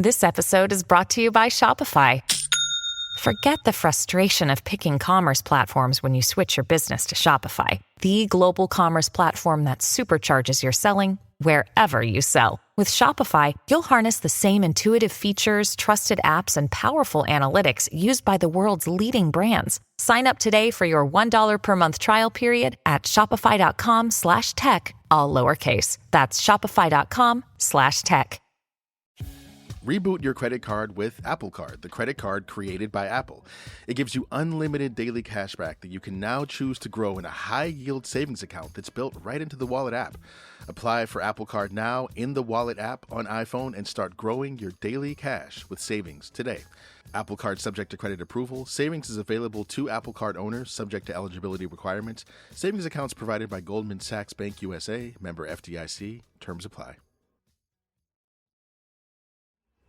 This episode is brought to you by Shopify. Forget the frustration of picking commerce platforms when you switch your business to Shopify, the global commerce platform that supercharges your selling wherever you sell. With Shopify, you'll harness the same intuitive features, trusted apps, and powerful analytics used by the world's leading brands. Sign up today for your $1 per month trial period at shopify.com/tech, all lowercase. That's shopify.com/tech. Reboot your credit card with Apple Card, the credit card created by Apple. It gives you unlimited daily cashback that you can now choose to grow in a high-yield savings account that's built right into the Wallet app. Apply for Apple Card now in the Wallet app on iPhone and start growing your daily cash with savings today. Apple Card subject to credit approval. Savings is available to Apple Card owners subject to eligibility requirements. Savings accounts provided by Goldman Sachs Bank USA, member FDIC. Terms apply.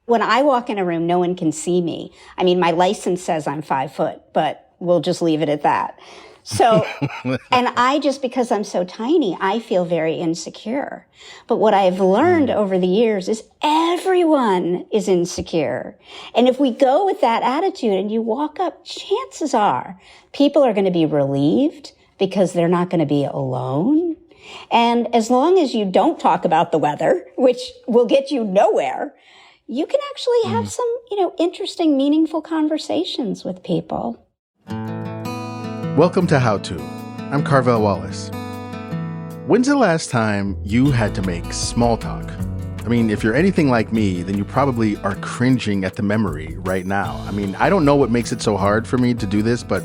When I walk in a room, no one can see me. I mean, my license says I'm 5 foot, but we'll just leave it at that. So, and I just, because I'm so tiny, I feel very insecure. But what I've learned over the years is everyone is insecure. And if we go with that attitude and you walk up, chances are people are going to be relieved because they're not going to be alone. And as long as you don't talk about the weather, which will get you nowhere, you can actually have some, interesting, meaningful conversations with people. Welcome to How To. I'm Carvell Wallace. When's the last time you had to make small talk? I mean, if you're anything like me, then you probably are cringing at the memory right now. I mean, I don't know what makes it so hard for me to do this, but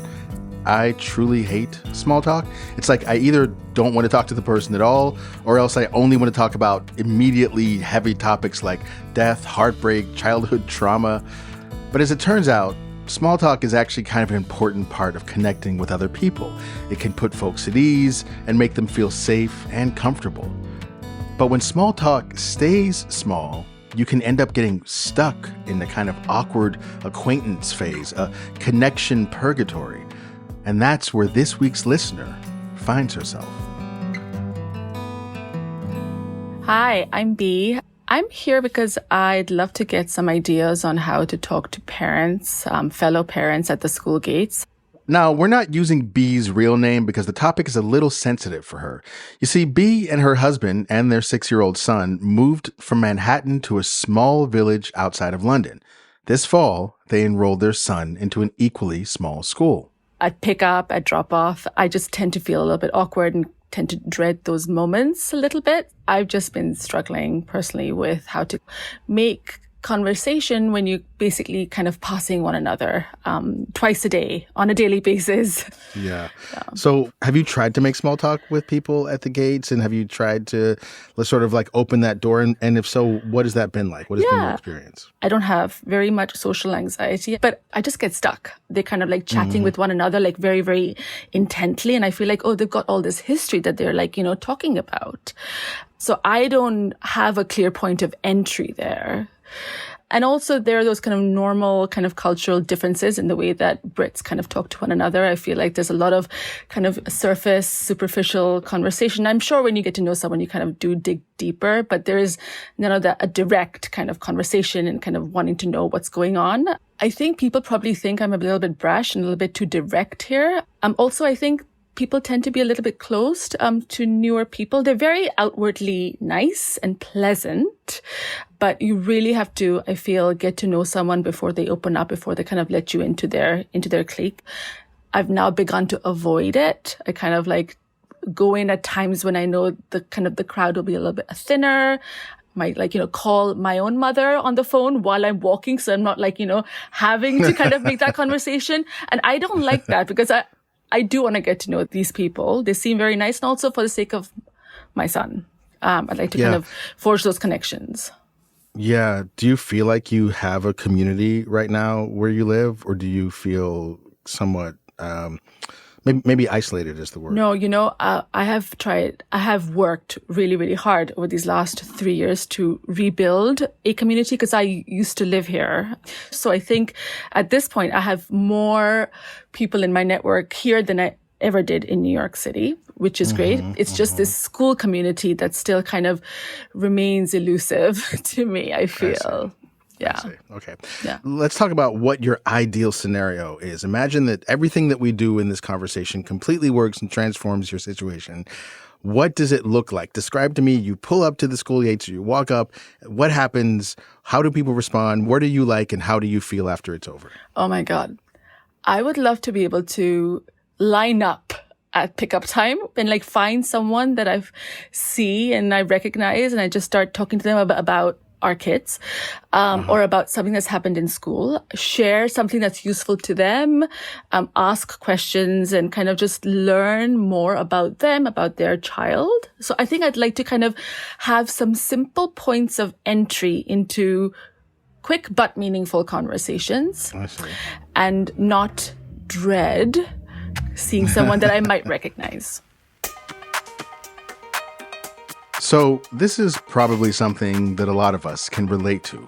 I truly hate small talk. It's like I either don't want to talk to the person at all, or else I only want to talk about immediately heavy topics like death, heartbreak, childhood trauma. But as it turns out, small talk is actually kind of an important part of connecting with other people. It can put folks at ease and make them feel safe and comfortable. But when small talk stays small, you can end up getting stuck in the kind of awkward acquaintance phase, a connection purgatory. And that's where this week's listener finds herself. Hi, I'm Bea. I'm here because I'd love to get some ideas on how to talk to parents, fellow parents at the school gates. Now, we're not using Bea's real name because the topic is a little sensitive for her. You see, Bea and her husband and their 6-year-old son moved from Manhattan to a small village outside of London. This fall, they enrolled their son into an equally small school. At pick up, at drop off, I just tend to feel a little bit awkward and tend to dread those moments a little bit. I've just been struggling personally with how to make conversation when you basically kind of passing one another twice a day on a daily basis. Yeah. So have you tried to make small talk with people at the gates, and have you tried to sort of like open that door? And if so, what has that been like? What has been your experience? I don't have very much social anxiety, but I just get stuck. They're kind of like chatting with one another, like very, very intently. And I feel like, they've got all this history that they're like, talking about. So I don't have a clear point of entry there. And also there are those kind of normal kind of cultural differences in the way that Brits kind of talk to one another. I feel like there's a lot of kind of surface, superficial conversation. I'm sure when you get to know someone, you kind of do dig deeper, but there is none of that, a direct kind of conversation and kind of wanting to know what's going on. I think people probably think I'm a little bit brash and a little bit too direct here. Also, I think people tend to be a little bit closed to newer people. They're very outwardly nice and pleasant, but you really have to, I feel, get to know someone before they open up, before they kind of let you into their clique. I've now begun to avoid it. I kind of like go in at times when I know the crowd will be a little bit thinner. Might call my own mother on the phone while I'm walking. So I'm not having to kind of make that conversation. And I don't like that because I do want to get to know these people. They seem very nice. And also for the sake of my son, I'd like to kind of forge those connections. Yeah. Do you feel like you have a community right now where you live, or do you feel somewhat, maybe isolated is the word? No, I have worked really, really hard over these last 3 years to rebuild a community because I used to live here. So I think at this point, I have more people in my network here than I ever did in New York City, which is great. It's just this school community that still kind of remains elusive to me, I feel. Yeah. I see. Okay. Yeah. Let's talk about what your ideal scenario is. Imagine that everything that we do in this conversation completely works and transforms your situation. What does it look like? Describe to me, you pull up to the school gates, you walk up, what happens? How do people respond? What do you like and how do you feel after it's over? Oh my God. I would love to be able to line up at pickup time and like find someone that I see and I recognize and I just start talking to them about our kids, or about something that's happened in school, share something that's useful to them, ask questions and kind of just learn more about them, about their child. So I think I'd like to kind of have some simple points of entry into quick but meaningful conversations and not dread seeing someone that I might recognize. So this is probably something that a lot of us can relate to.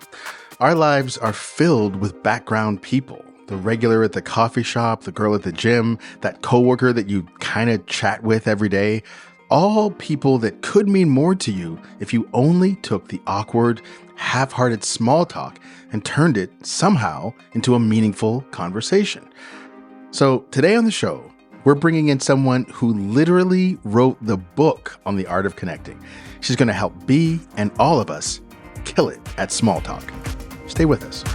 Our lives are filled with background people. The regular at the coffee shop, the girl at the gym, that coworker that you kind of chat with every day. All people that could mean more to you if you only took the awkward, half-hearted small talk and turned it somehow into a meaningful conversation. So today on the show, we're bringing in someone who literally wrote the book on the art of connecting. She's going to help Bea and all of us kill it at small talk. Stay with us.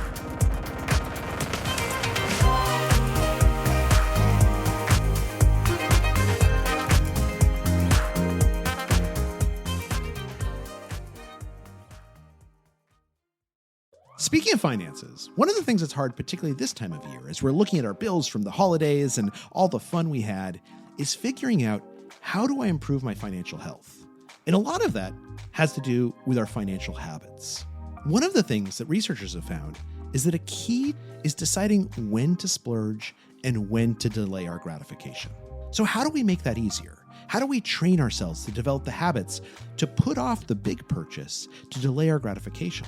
Speaking of finances, one of the things that's hard, particularly this time of year, as we're looking at our bills from the holidays and all the fun we had, is figuring out, how do I improve my financial health? And a lot of that has to do with our financial habits. One of the things that researchers have found is that a key is deciding when to splurge and when to delay our gratification. So how do we make that easier? How do we train ourselves to develop the habits to put off the big purchase to delay our gratification?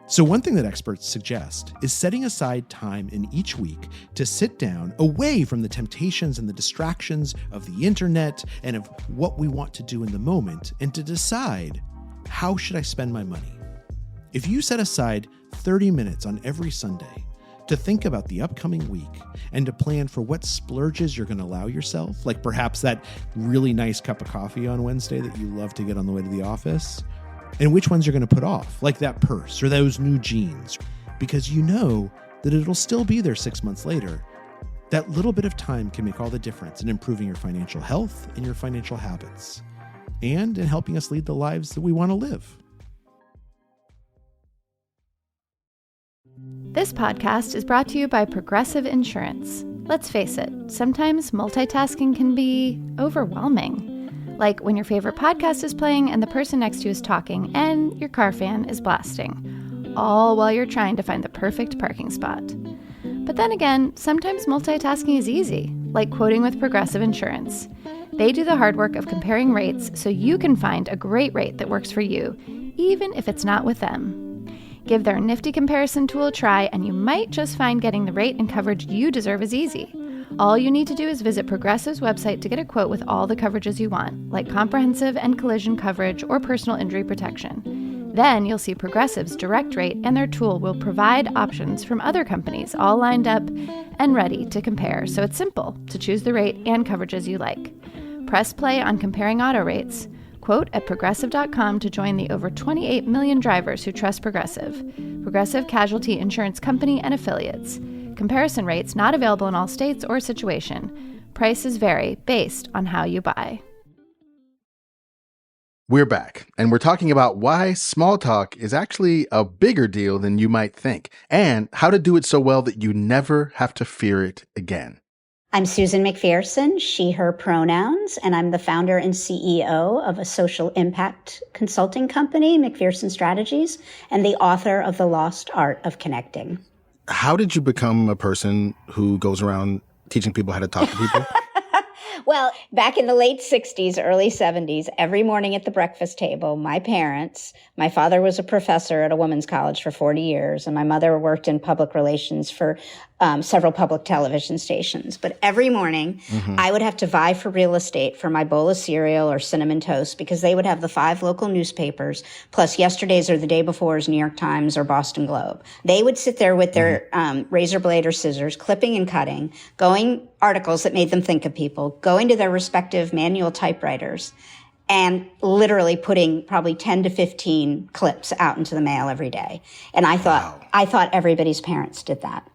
So one thing that experts suggest is setting aside time in each week to sit down away from the temptations and the distractions of the internet and of what we want to do in the moment, and to decide, how should I spend my money? If you set aside 30 minutes on every Sunday to think about the upcoming week and to plan for what splurges you're going to allow yourself, like perhaps that really nice cup of coffee on Wednesday that you love to get on the way to the office, and which ones you're going to put off, like that purse or those new jeans, because you know that it'll still be there 6 months later. That little bit of time can make all the difference in improving your financial health and your financial habits, and in helping us lead the lives that we want to live. This podcast is brought to you by Progressive Insurance. Let's face it, sometimes multitasking can be overwhelming. Like when your favorite podcast is playing and the person next to you is talking and your car fan is blasting, all while you're trying to find the perfect parking spot. But then again, sometimes multitasking is easy, like quoting with Progressive Insurance. They do the hard work of comparing rates so you can find a great rate that works for you, even if it's not with them. Give their nifty comparison tool a try and you might just find getting the rate and coverage you deserve is easy. All you need to do is visit Progressive's website to get a quote with all the coverages you want, like comprehensive and collision coverage or personal injury protection. Then you'll see Progressive's direct rate, and their tool will provide options from other companies all lined up and ready to compare, so it's simple to choose the rate and coverages you like. Press play on comparing auto rates. Quote at Progressive.com to join the over 28 million drivers who trust Progressive. Progressive Casualty Insurance Company and Affiliates. Comparison rates not available in all states or situation. Prices vary based on how you buy. We're back, and we're talking about why small talk is actually a bigger deal than you might think, and how to do it so well that you never have to fear it again. I'm Susan McPherson, she, her pronouns, and I'm the founder and CEO of a social impact consulting company, McPherson Strategies, and the author of The Lost Art of Connecting. How did you become a person who goes around teaching people how to talk to people? Well, back in the late 60s, early 70s, every morning at the breakfast table, my father was a professor at a women's college for 40 years, and my mother worked in public relations for several public television stations. But every morning, I would have to vie for real estate for my bowl of cereal or cinnamon toast because they would have the 5 local newspapers, plus yesterday's or the day before's New York Times or Boston Globe. They would sit there with their razor blade or scissors, clipping and cutting, going articles that made them think of people, going to their respective manual typewriters, and literally putting probably 10 to 15 clips out into the mail every day. And I thought everybody's parents did that.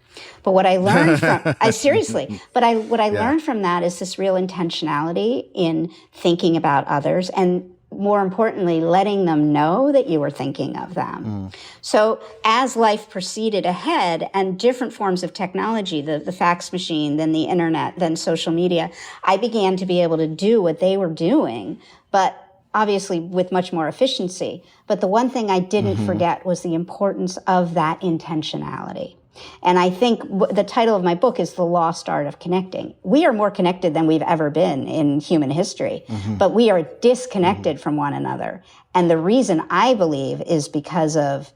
But what I learned from, what I learned from that is this real intentionality in thinking about others and, more importantly, letting them know that you were thinking of them. So as life proceeded ahead and different forms of technology, the fax machine, then the internet, then social media, I began to be able to do what they were doing, but obviously with much more efficiency. But the one thing I didn't forget was the importance of that intentionality. And I think the title of my book is The Lost Art of Connecting. We are more connected than we've ever been in human history, but we are disconnected from one another. And the reason I believe is because of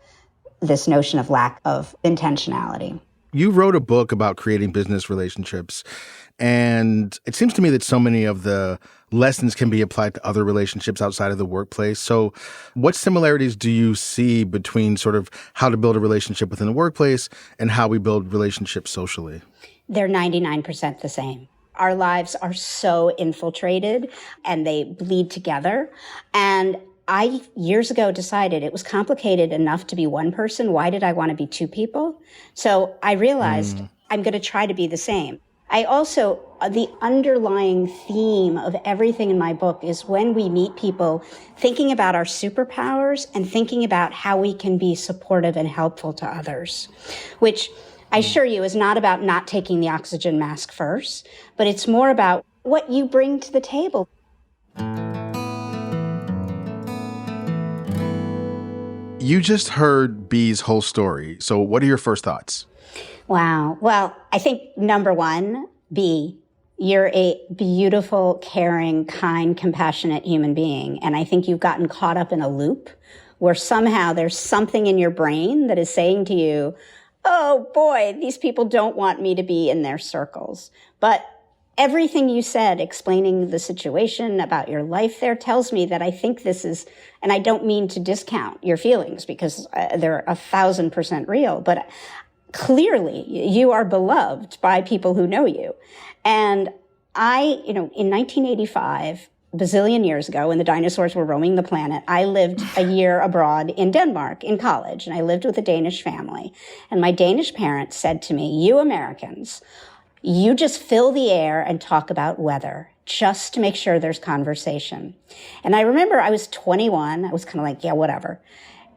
this notion of lack of intentionality. You wrote a book about creating business relationships, and it seems to me that so many of the lessons can be applied to other relationships outside of the workplace. So what similarities do you see between sort of how to build a relationship within the workplace and how we build relationships socially? They're 99% the same. Our lives are so infiltrated and they bleed together. And I, years ago, decided it was complicated enough to be one person. Why did I want to be 2 people? So I realized I'm going to try to be the same. I also, the underlying theme of everything in my book is when we meet people, thinking about our superpowers and thinking about how we can be supportive and helpful to others, which I assure you is not about not taking the oxygen mask first, but it's more about what you bring to the table. You just heard Bee's whole story. So what are your first thoughts? Wow. Well, I think number one, Bee, you're a beautiful, caring, kind, compassionate human being. And I think you've gotten caught up in a loop where somehow there's something in your brain that is saying to you, oh boy, these people don't want me to be in their circles. But everything you said, explaining the situation about your life there, tells me that I think this is, and I don't mean to discount your feelings because they're 1,000% real, but clearly you are beloved by people who know you. And in 1985, bazillion years ago, when the dinosaurs were roaming the planet, I lived a year abroad in Denmark in college, and I lived with a Danish family. And my Danish parents said to me, you Americans, you just fill the air and talk about weather just to make sure there's conversation. And I remember I was 21. I was kind of like, yeah, whatever.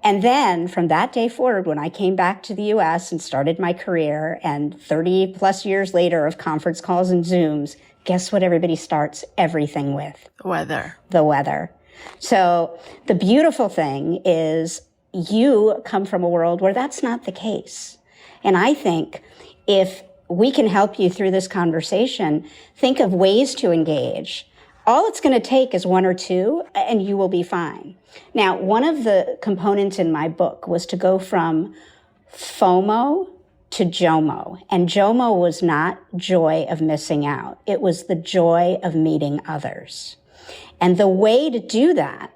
And then from that day forward, when I came back to the U.S. and started my career, and 30 plus years later of conference calls and Zooms, guess what everybody starts everything with? The weather. So the beautiful thing is you come from a world where that's not the case. And I think if we can help you through this conversation, think of ways to engage. All it's going to take is 1 or 2, and you will be fine. Now, one of the components in my book was to go from FOMO to JOMO. And JOMO was not joy of missing out. It was the joy of meeting others. And the way to do that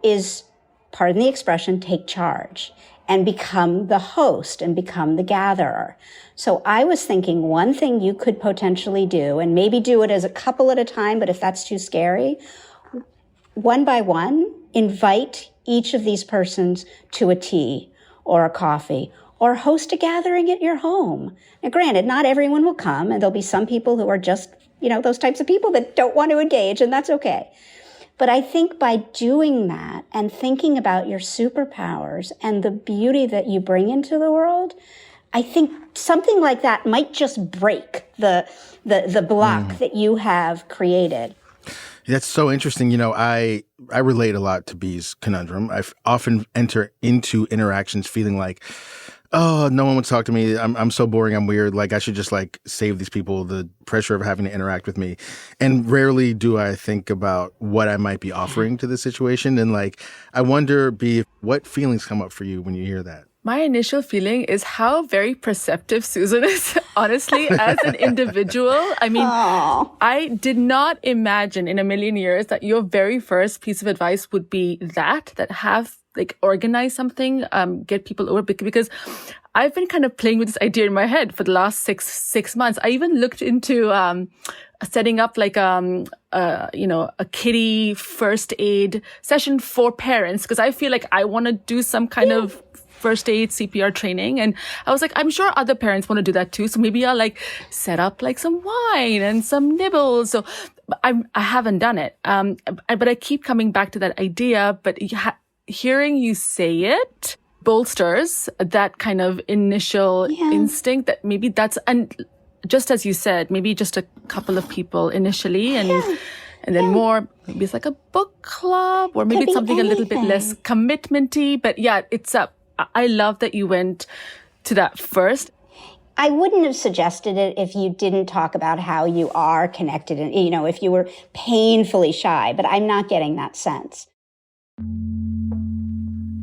is, pardon the expression, take charge and become the host and become the gatherer. So I was thinking one thing you could potentially do, and maybe do it as a couple at a time, but if that's too scary, one by one, invite each of these persons to a tea or a coffee or host a gathering at your home. Now, granted, not everyone will come, and there'll be some people who are just, those types of people that don't want to engage, and that's okay. But I think by doing that and thinking about your superpowers and the beauty that you bring into the world, I think something like that might just break the block that you have created. That's so interesting. I relate a lot to Bee's conundrum. I often enter into interactions feeling like, oh, no one would talk to me. I'm so boring. I'm weird. Like, I should just save these people the pressure of having to interact with me. And rarely do I think about what I might be offering to the situation. And I wonder, Bee, what feelings come up for you when you hear that? My initial feeling is how very perceptive Susan is, honestly, as an individual. I mean, I did not imagine in a million years that your very first piece of advice would be that have like organize something, get people over, because I've been kind of playing with this idea in my head for the last six months. I even looked into setting up like a kiddie first aid session for parents, because I feel like I want to do some kind of first aid CPR training. And I was like, I'm sure other parents want to do that too. So maybe I'll like set up like some wine and some nibbles. So I haven't done it. But I keep coming back to that idea. But hearing you say it bolsters that kind of initial instinct that maybe that's, and just as you said, maybe just a couple of people initially and then more, maybe it's like a book club or maybe it's something a little bit less commitmenty. But yeah, I love that you went to that first. I wouldn't have suggested it if you didn't talk about how you are connected and, if you were painfully shy, but I'm not getting that sense.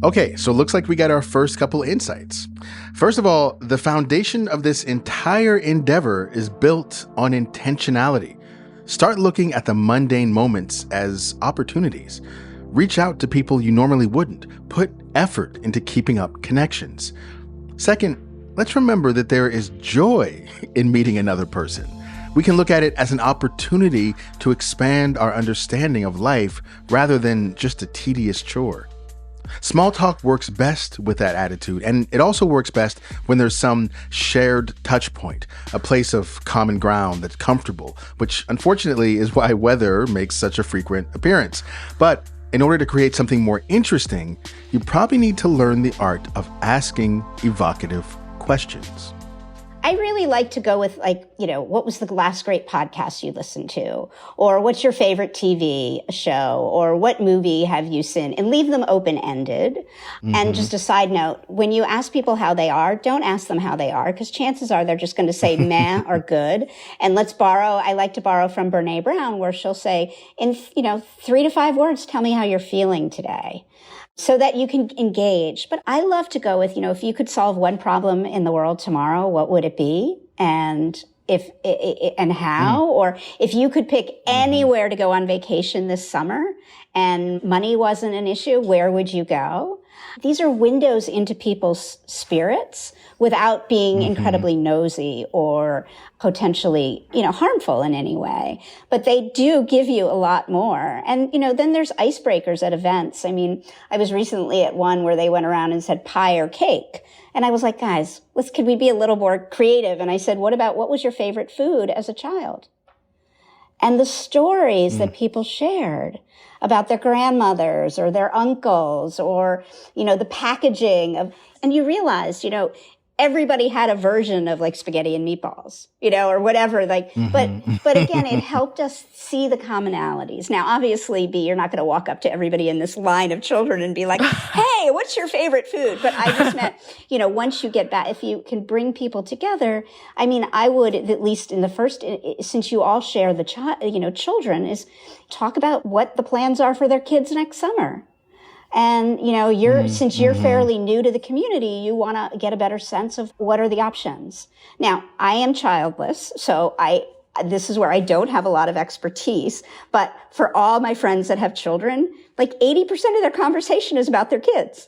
Okay, so it looks like we got our first couple insights. First of all, the foundation of this entire endeavor is built on intentionality. Start looking at the mundane moments as opportunities. Reach out to people you normally wouldn't. Put effort into keeping up connections. Second, let's remember that there is joy in meeting another person. We can look at it as an opportunity to expand our understanding of life rather than just a tedious chore. Small talk works best with that attitude, and it also works best when there's some shared touch point, a place of common ground that's comfortable, which unfortunately is why weather makes such a frequent appearance. But in order to create something more interesting, you probably need to learn the art of asking evocative questions. I really like to go with what was the last great podcast you listened to? Or what's your favorite TV show? Or what movie have you seen? And leave them open-ended. Mm-hmm. And just a side note, when you ask people how they are, don't ask them how they are, because chances are they're just going to say meh or good. And I like to borrow from Brene Brown, where she'll say, in 3 to 5 words, tell me how you're feeling today, so that you can engage. But I love to go with, if you could solve one problem in the world tomorrow, what would it be? And how? Or if you could pick anywhere to go on vacation this summer and money wasn't an issue, where would you go? These are windows into people's spirits without being incredibly nosy or potentially, harmful in any way. But they do give you a lot more. And, then there's icebreakers at events. I mean, I was recently at one where they went around and said pie or cake. And I was like, guys, could we be a little more creative? And I said, what was your favorite food as a child? And the stories that people shared about their grandmothers or their uncles or, the packaging of, and you realized, everybody had a version of like spaghetti and meatballs, or whatever, but again, it helped us see the commonalities. Now, obviously, you're not going to walk up to everybody in this line of children and be like, hey, what's your favorite food? But I just meant, once you get back, if you can bring people together, I mean, I would, at least in the first, since you all share the children, is talk about what the plans are for their kids next summer. And, since you're fairly new to the community, you want to get a better sense of what are the options. Now, I am childless, so this is where I don't have a lot of expertise. But for all my friends that have children, like 80% of their conversation is about their kids.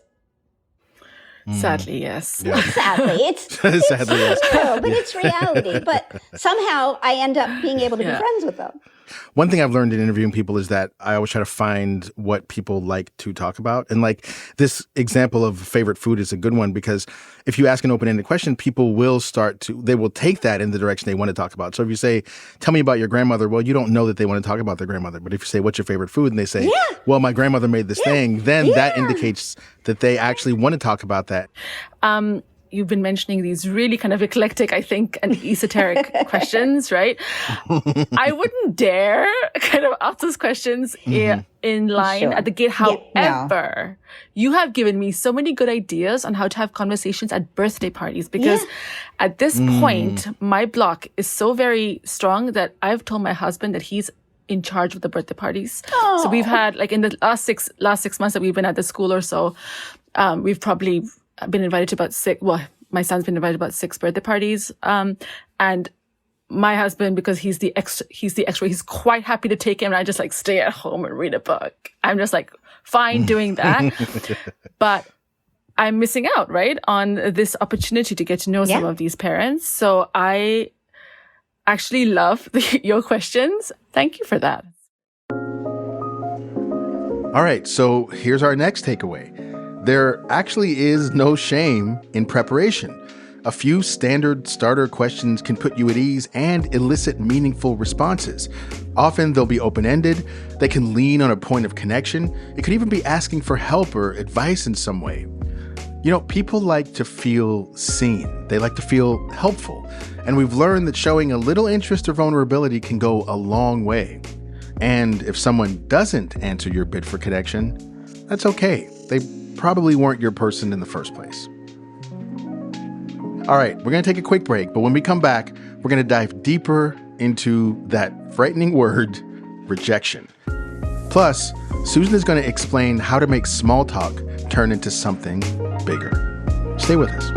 Sadly, yes. Yeah. Not sadly. It's Sadly, yes. true, but it's reality. But somehow I end up being able to be friends with them. One thing I've learned in interviewing people is that I always try to find what people like to talk about. And like this example of favorite food is a good one, because if you ask an open-ended question, people will they will take that in the direction they want to talk about. So if you say, tell me about your grandmother, well, you don't know that they want to talk about their grandmother. But if you say, what's your favorite food? And they say, well, my grandmother made this thing, then that indicates that they actually want to talk about that. You've been mentioning these really kind of eclectic, I think, and esoteric questions, right? I wouldn't dare kind of ask those questions in line at the gate. However, you have given me so many good ideas on how to have conversations at birthday parties, because at this point, my block is so very strong that I've told my husband that he's in charge of the birthday parties. So we've had, like, in the last six months that we've been at the school or so, we've probably been invited to about my son's been invited to about 6 birthday parties. And my husband, because he's the extra, he's quite happy to take him. And I just like stay at home and read a book. I'm just like fine doing that. But I'm missing out, right, on this opportunity to get to know some of these parents. So I actually love your questions. Thank you for that. All right, so here's our next takeaway. There actually is no shame in preparation. A few standard starter questions can put you at ease and elicit meaningful responses. Often they'll be open-ended, they can lean on a point of connection, it could even be asking for help or advice in some way. You know, people like to feel seen, they like to feel helpful, and we've learned that showing a little interest or vulnerability can go a long way. And if someone doesn't answer your bid for connection, that's okay. They probably weren't your person in the first place. All right, we're going to take a quick break, but when we come back, we're going to dive deeper into that frightening word, rejection. Plus, Susan is going to explain how to make small talk turn into something bigger. Stay with us.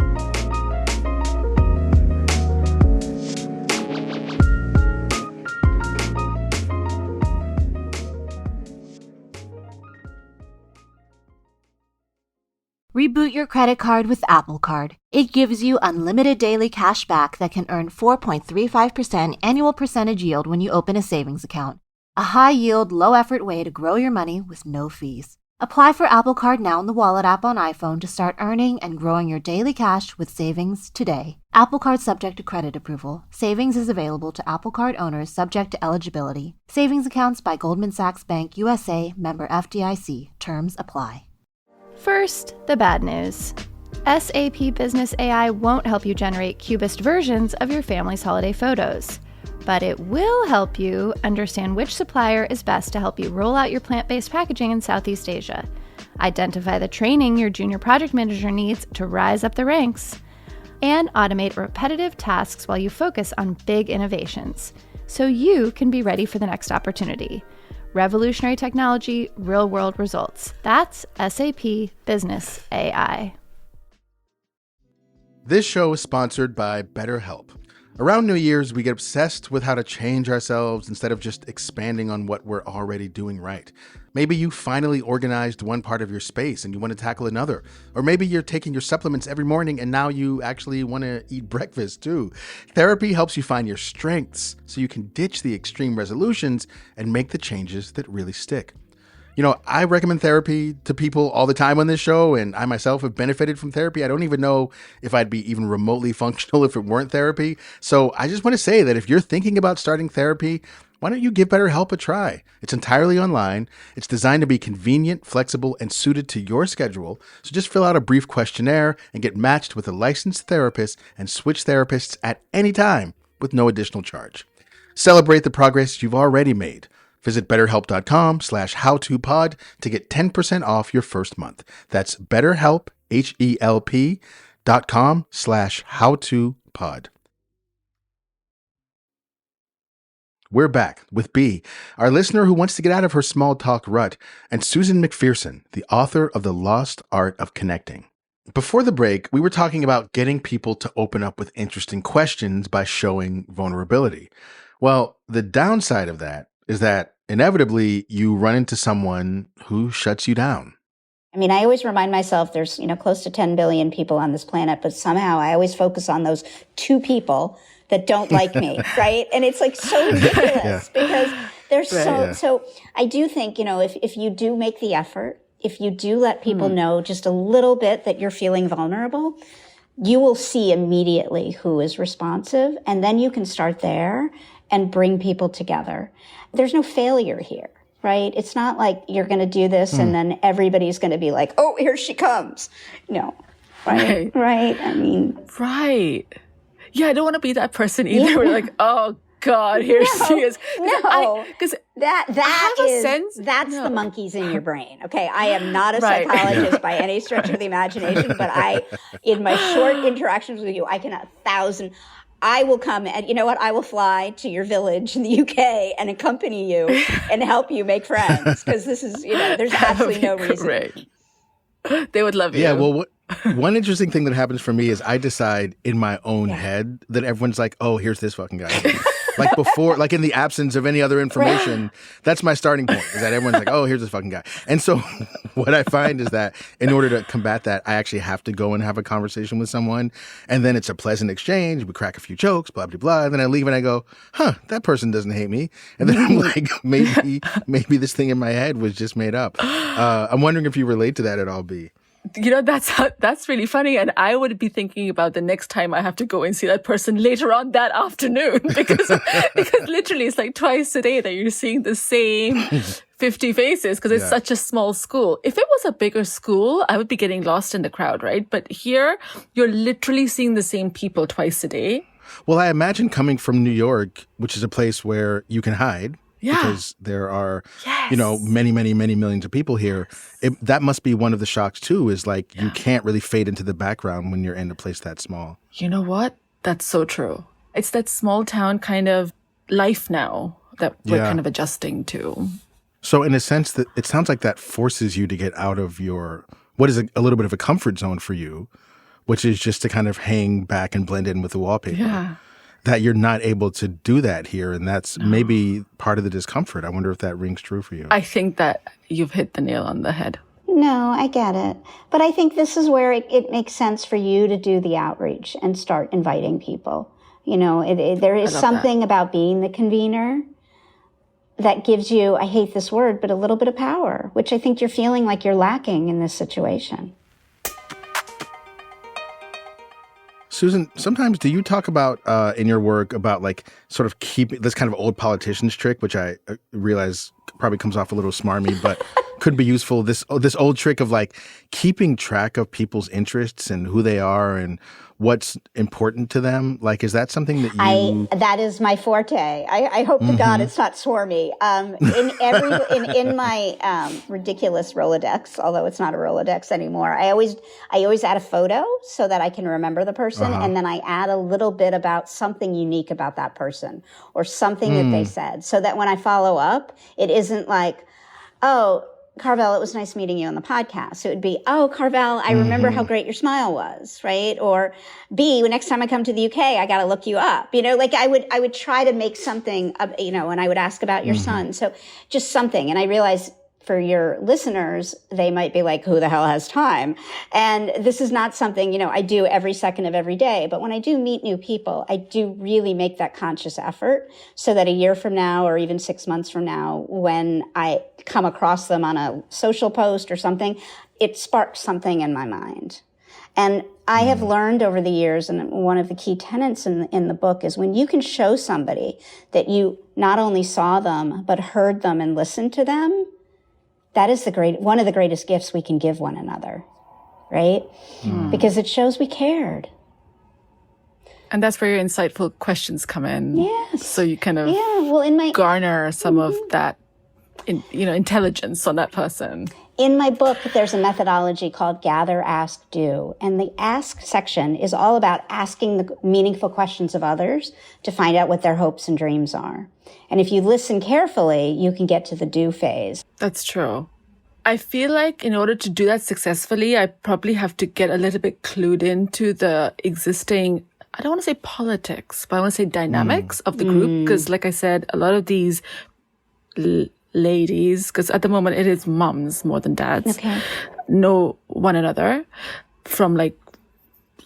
Reboot your credit card with Apple Card. It gives you unlimited daily cash back that can earn 4.35% annual percentage yield when you open a savings account. A high-yield, low-effort way to grow your money with no fees. Apply for Apple Card now in the Wallet app on iPhone to start earning and growing your daily cash with savings today. Apple Card subject to credit approval. Savings is available to Apple Card owners subject to eligibility. Savings accounts by Goldman Sachs Bank USA, member FDIC. Terms apply. First, the bad news. SAP Business AI won't help you generate cubist versions of your family's holiday photos, but it will help you understand which supplier is best to help you roll out your plant-based packaging in Southeast Asia, identify the training your junior project manager needs to rise up the ranks, and automate repetitive tasks while you focus on big innovations, so you can be ready for the next opportunity. Revolutionary technology, real-world results. That's SAP Business AI. This show is sponsored by BetterHelp. Around New Year's, we get obsessed with how to change ourselves instead of just expanding on what we're already doing right. Maybe you finally organized one part of your space and you want to tackle another. Or maybe you're taking your supplements every morning and now you actually want to eat breakfast too. Therapy helps you find your strengths so you can ditch the extreme resolutions and make the changes that really stick. You know, I recommend therapy to people all the time on this show, and I myself have benefited from therapy. I don't even know if I'd be even remotely functional if it weren't therapy. So I just want to say that if you're thinking about starting therapy, why don't you give BetterHelp a try? It's entirely online. It's designed to be convenient, flexible, and suited to your schedule. So just fill out a brief questionnaire and get matched with a licensed therapist and switch therapists at any time with no additional charge. Celebrate the progress you've already made. Visit BetterHelp.com/howtopod to get 10% off your first month. That's BetterHelp, HELP.com/howtopod. We're back with B, our listener who wants to get out of her small talk rut, and Susan McPherson, the author of The Lost Art of Connecting. Before the break, we were talking about getting people to open up with interesting questions by showing vulnerability. Well, the downside of that is that inevitably you run into someone who shuts you down. I mean, I always remind myself there's, close to 10 billion people on this planet, but somehow I always focus on those 2 people that don't like me, right? And it's like so ridiculous because there's so I do think, if you do make the effort, if you do let people know just a little bit that you're feeling vulnerable, you will see immediately who is responsive. And then you can start there and bring people together. There's no failure here, right? It's not like you're going to do this and then everybody's going to be like, oh, here she comes. No, right? Right? I mean. Right. Yeah, I don't want to be that person either. Yeah. We're like, oh, God, here she is. No, because that's the monkeys in your brain. Okay, I am not a psychologist by any stretch of the imagination, but in my short interactions with you, I can 1,000. I will come and I will fly to your village in the UK and accompany you and help you make friends because this is, there's absolutely no reason. They would love you. Yeah, well, One interesting thing that happens for me is I decide in my own head that everyone's like, oh, here's this fucking guy. Like before, like in the absence of any other information, that's my starting point, is that everyone's like, oh, here's this fucking guy. And so what I find is that in order to combat that, I actually have to go and have a conversation with someone. And then it's a pleasant exchange. We crack a few jokes, blah, blah, blah. And then I leave and I go, that person doesn't hate me. And then I'm like, maybe this thing in my head was just made up. I'm wondering if you relate to that at all, B. That's really funny. And I would be thinking about the next time I have to go and see that person later on that afternoon, because literally it's like twice a day that you're seeing the same 50 faces, because it's such a small school. If it was a bigger school, I would be getting lost in the crowd, right? But here you're literally seeing the same people twice a day. Well, I imagine coming from New York, which is a place where you can hide. Because there are, many, many, many millions of people here. That must be one of the shocks, too, is like you can't really fade into the background when you're in a place that small. You know what? That's so true. It's that small town kind of life now that we're kind of adjusting to. So in a sense, that it sounds like that forces you to get out of what is a little bit of a comfort zone for you, which is just to kind of hang back and blend in with the wallpaper. Yeah. That you're not able to do that here. And that's maybe part of the discomfort. I wonder if that rings true for you. I think that you've hit the nail on the head. No, I get it. But I think this is where it makes sense for you to do the outreach and start inviting people. There is something about being the convener that gives you, I hate this word, but a little bit of power, which I think you're feeling like you're lacking in this situation. Susan, sometimes do you talk about in your work about like sort of keeping this kind of old politician's trick, which I realize probably comes off a little smarmy, but could be useful. This old trick of like keeping track of people's interests and who they are and what's important to them. Like, is that something that that is my forte. I hope to God it's not swarmy. In my ridiculous Rolodex, although it's not a Rolodex anymore, I always add a photo so that I can remember the person, and then I add a little bit about something unique about that person or something that they said, so that when I follow up, it isn't like, oh, Carvell, it was nice meeting you on the podcast. It would be, oh, Carvell, I remember how great your smile was, right? Or B, next time I come to the UK, I got to look you up. Like I would try to make something, and I would ask about your son. So just something. And I realized for your listeners, they might be like, who the hell has time? And this is not something, I do every second of every day. But when I do meet new people, I do really make that conscious effort so that a year from now or even 6 months from now, when I come across them on a social post or something, it sparks something in my mind. And I have learned over the years, and one of the key tenets in the book is when you can show somebody that you not only saw them, but heard them and listened to them, that is one of the greatest gifts we can give one another, right? Because it shows we cared. And that's where your insightful questions come in. Yes. So you kind of garner some of that, intelligence on that person. In my book, there's a methodology called Gather, Ask, Do. And the Ask section is all about asking the meaningful questions of others to find out what their hopes and dreams are. And if you listen carefully, you can get to the do phase. That's true. I feel like in order to do that successfully, I probably have to get a little bit clued into the existing, I don't want to say politics, but I want to say dynamics of the group. Because like I said, a lot of these ladies, because at the moment it is mums more than dads, know one another from like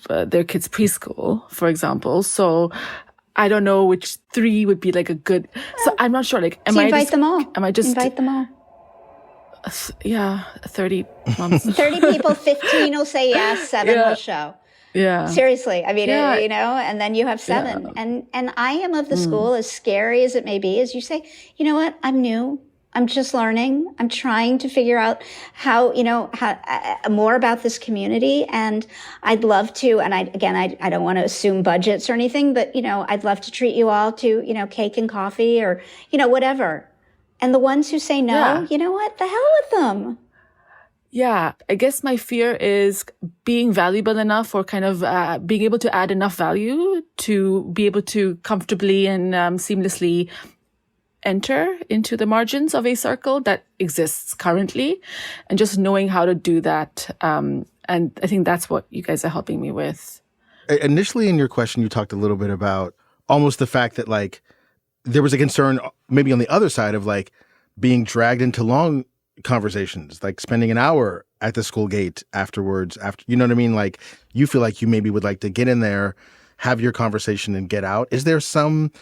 their kids' preschool, for example. So I don't know which three would be like a good. So I'm not sure. Like, invite them all. Invite them all? 30 mums. 30 people, 15 will say yes, 7 will show. Yeah. Seriously. I mean, and then you have 7. Yeah. And I am of the school, as scary as it may be, as you say, you know what? I'm new. I'm just learning. I'm trying to figure out how more about this community. And I'd love to, and I don't want to assume budgets or anything, but, I'd love to treat you all to, cake and coffee or, whatever. And the ones who say no, you know what? The hell with them. Yeah. I guess my fear is being valuable enough or kind of being able to add enough value to be able to comfortably and seamlessly enter into the margins of a circle that exists currently, and just knowing how to do that. And I think that's what you guys are helping me with. Initially in your question, you talked a little bit about almost the fact that like there was a concern maybe on the other side of like being dragged into long conversations, like spending an hour at the school gate afterwards, you know what I mean? Like you feel like you maybe would like to get in there, have your conversation and get out. Is there some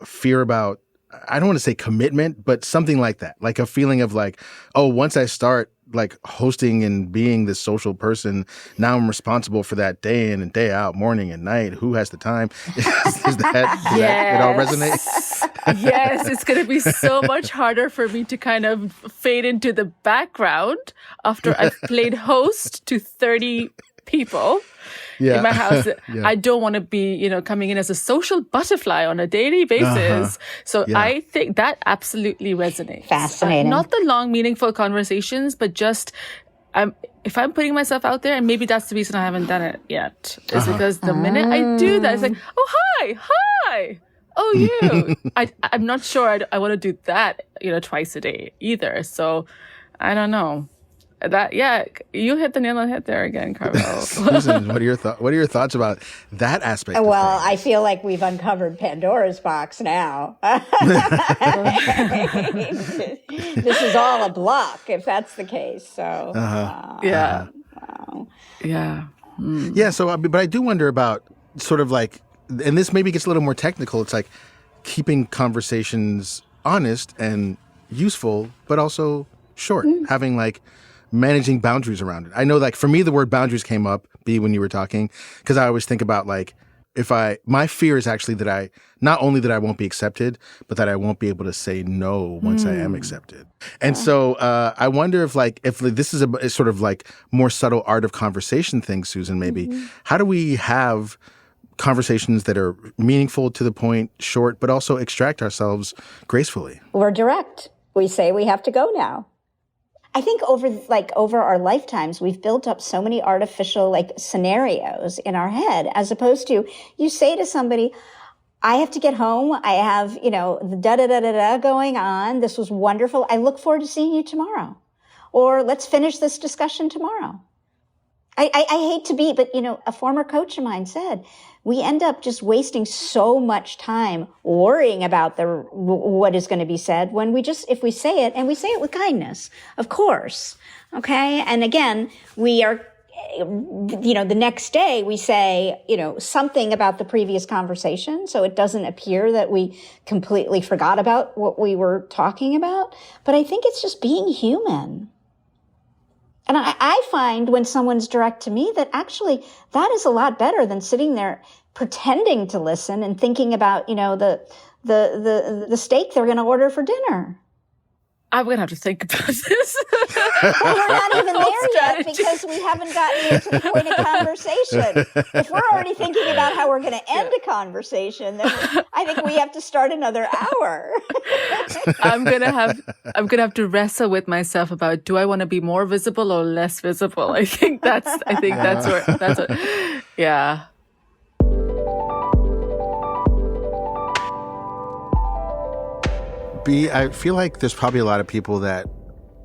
fear about, I don't want to say commitment, but something like that, like a feeling of like, oh, once I start like hosting and being this social person, now I'm responsible for that day in and day out, morning and night. Who has the time? Does that it all resonate? Yes, it's going to be so much harder for me to kind of fade into the background after I've played host to 30 people in my house. I don't want to be, coming in as a social butterfly on a daily basis. So I think that absolutely resonates. Fascinating. Not the long, meaningful conversations, but just if I'm putting myself out there, and maybe that's the reason I haven't done it yet, is because the minute I do that, it's like, oh, hi. Oh, you. I'm not sure I want to do that, twice a day either. So I don't know. That you hit the nail on the head there again, Carvell. Susan, what are your thoughts about that aspect? Well, I feel like we've uncovered Pandora's box now. This is all a block, if that's the case. So Yeah. So, but I do wonder about sort of like, and this maybe gets a little more technical. It's like keeping conversations honest and useful, but also short. Having like managing boundaries around it. I know, like for me, the word boundaries came up, B, when you were talking, because I always think about like my fear is actually that not only that I won't be accepted, but that I won't be able to say no once I am accepted. And so I wonder if this is a sort of like more subtle art of conversation thing, Susan, maybe. How do we have conversations that are meaningful, to the point, short, but also extract ourselves gracefully? We're direct. We say we have to go now. I think over our lifetimes, we've built up so many artificial scenarios in our head, as opposed to you say to somebody, I have to get home. I have, the da-da-da-da-da going on. This was wonderful. I look forward to seeing you tomorrow. Or let's finish this discussion tomorrow. I hate to be, but a former coach of mine said, we end up just wasting so much time worrying about what is going to be said when if we say it, and we say it with kindness, of course. Okay. And again, we are, the next day we say, something about the previous conversation. So it doesn't appear that we completely forgot about what we were talking about. But I think it's just being human. And I find when someone's direct to me that actually that is a lot better than sitting there pretending to listen and thinking about, the steak they're going to order for dinner. I'm going to have to think about this. Well, we're not even there yet because we haven't gotten you to the point of conversation. If we're already thinking about how we're going to end a conversation, then I think we have to start another hour. I'm gonna have to wrestle with myself about, do I want to be more visible or less visible? I think that's what. Yeah. B, I feel like there's probably a lot of people that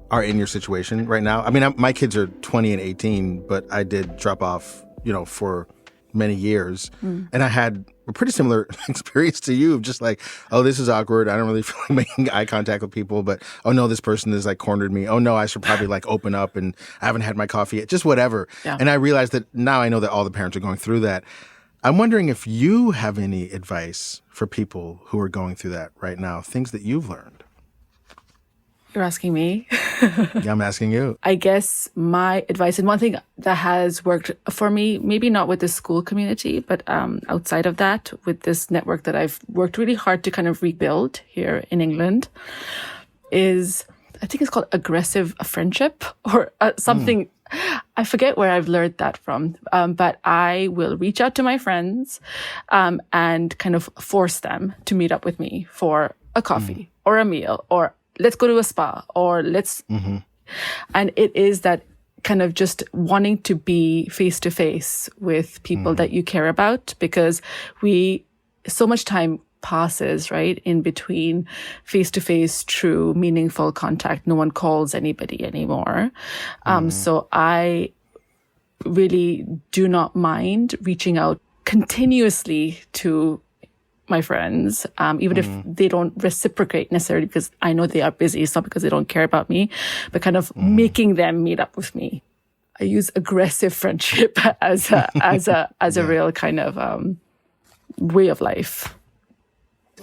are in your situation right now. I mean, my kids are 20 and 18, but I did drop off, for many years. And I had a pretty similar experience to you of just like, oh, this is awkward. I don't really feel like making eye contact with people, but oh no, this person has cornered me. Oh no, I should probably open up, and I haven't had my coffee yet. Just whatever. Yeah. And I realized that now I know that all the parents are going through that. I'm wondering if you have any advice for people who are going through that right now, things that you've learned. You're asking me? Yeah, I'm asking you. I guess my advice, and one thing that has worked for me, maybe not with the school community, but outside of that, with this network that I've worked really hard to kind of rebuild here in England, is, I think it's called aggressive friendship or something. I forget where I've learned that from, but I will reach out to my friends and kind of force them to meet up with me for a coffee or a meal, or let's go to a spa, or let's... And it is that kind of just wanting to be face to face with people that you care about, because so much time passes, right, in between face-to-face, true, meaningful contact. No one calls anybody anymore. So I really do not mind reaching out continuously to my friends, even if they don't reciprocate necessarily because I know they are busy. It's not because they don't care about me, but kind of making them meet up with me. I use aggressive friendship as a real kind of way of life.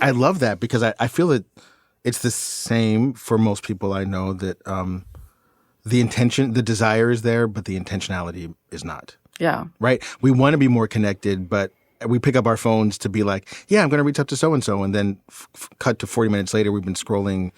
I love that because I feel that it's the same for most people I know, that the desire is there, but the intentionality is not. Yeah. Right? We want to be more connected, but we pick up our phones to be like, yeah, I'm going to reach out to so-and-so. And then cut to 40 minutes later, we've been scrolling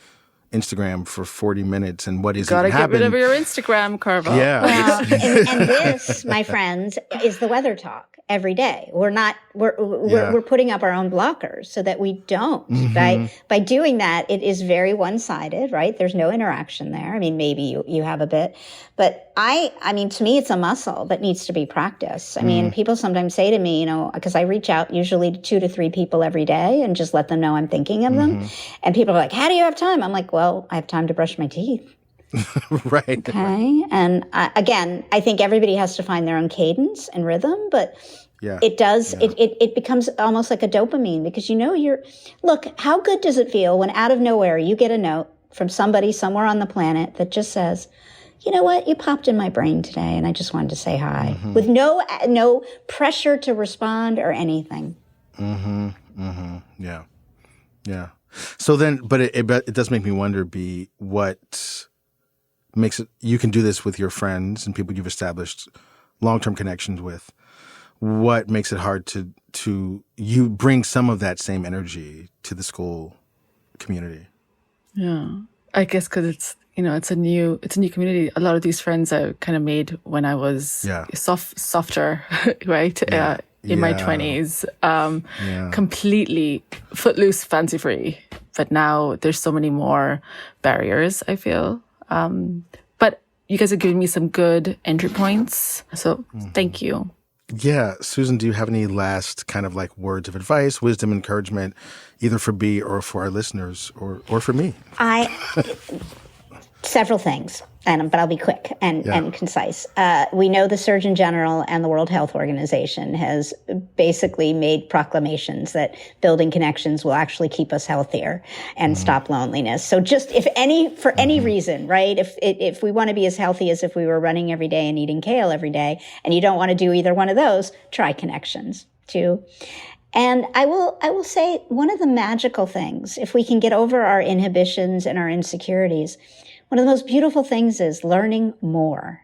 Instagram for 40 minutes. And what is Gotta even get happened? rid of your Instagram, Carvell. Yeah. Well, and this, my friends, is the weather talk every day. We're putting up our own blockers so that we don't. By doing that, it is very one-sided, right? There's no interaction there. I mean, maybe you have a bit, but I mean, to me, it's a muscle that needs to be practiced. I mean, people sometimes say to me, because I reach out usually to 2 to 3 people every day and just let them know I'm thinking of them. And people are like, how do you have time? I'm like, well, I have time to brush my teeth. Right. Okay. And again, I think everybody has to find their own cadence and rhythm, but it does, it becomes almost like a dopamine because look, how good does it feel when out of nowhere you get a note from somebody somewhere on the planet that just says, you know what, you popped in my brain today and I just wanted to say hi with no pressure to respond or anything. Yeah. Yeah. So then, but it does make me wonder, what makes it, you can do this with your friends and people you've established long-term connections with. What makes it hard to you bring some of that same energy to the school community? Yeah, I guess because it's a new community. A lot of these friends I kind of made when I was softer, right? In my 20s, completely footloose, fancy free. But now there's so many more barriers, I feel. But you guys have given me some good entry points. So thank you. Yeah. Susan, do you have any last kind of like words of advice, wisdom, encouragement, either for B or for our listeners or for me? Several things, but I'll be quick and concise. We know the Surgeon General and the World Health Organization has basically made proclamations that building connections will actually keep us healthier and stop loneliness. So just for any reason, right? If we want to be as healthy as if we were running every day and eating kale every day, and you don't want to do either one of those, try connections too. And I will say one of the magical things, if we can get over our inhibitions and our insecurities, one of the most beautiful things is learning more.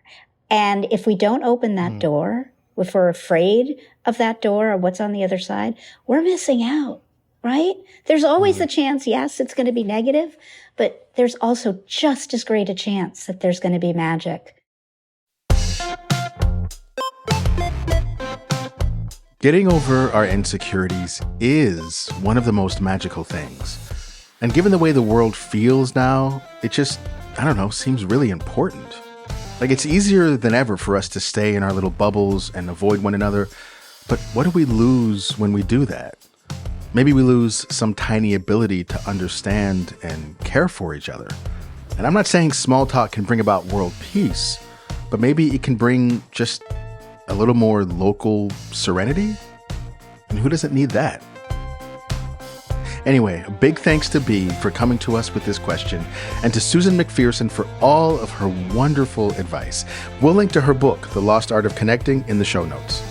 And if we don't open that door, if we're afraid of that door or what's on the other side, we're missing out, right? There's always the chance, yes, it's going to be negative, but there's also just as great a chance that there's going to be magic. Getting over our insecurities is one of the most magical things. And given the way the world feels now, it just, seems really important. Like, it's easier than ever for us to stay in our little bubbles and avoid one another. But what do we lose when we do that? Maybe we lose some tiny ability to understand and care for each other. And I'm not saying small talk can bring about world peace, but maybe it can bring just a little more local serenity. And who doesn't need that? Anyway, a big thanks to B for coming to us with this question, and to Susan McPherson for all of her wonderful advice. We'll link to her book, The Lost Art of Connecting, in the show notes.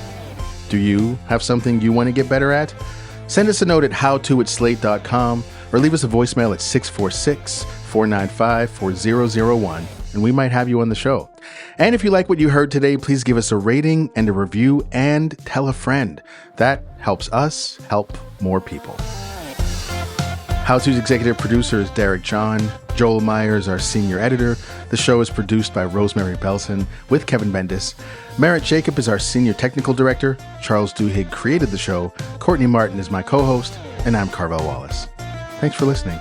Do you have something you want to get better at? Send us a note at howto@slate.com or leave us a voicemail at 646-495-4001, and we might have you on the show. And if you like what you heard today, please give us a rating and a review and tell a friend. That helps us help more people. How To's executive producer is Derek John. Joel Meyer is our senior editor. The show is produced by Rosemary Belson with Kevin Bendis. Merritt Jacob is our senior technical director. Charles Duhigg created the show. Courtney Martin is my co-host. And I'm Carvell Wallace. Thanks for listening.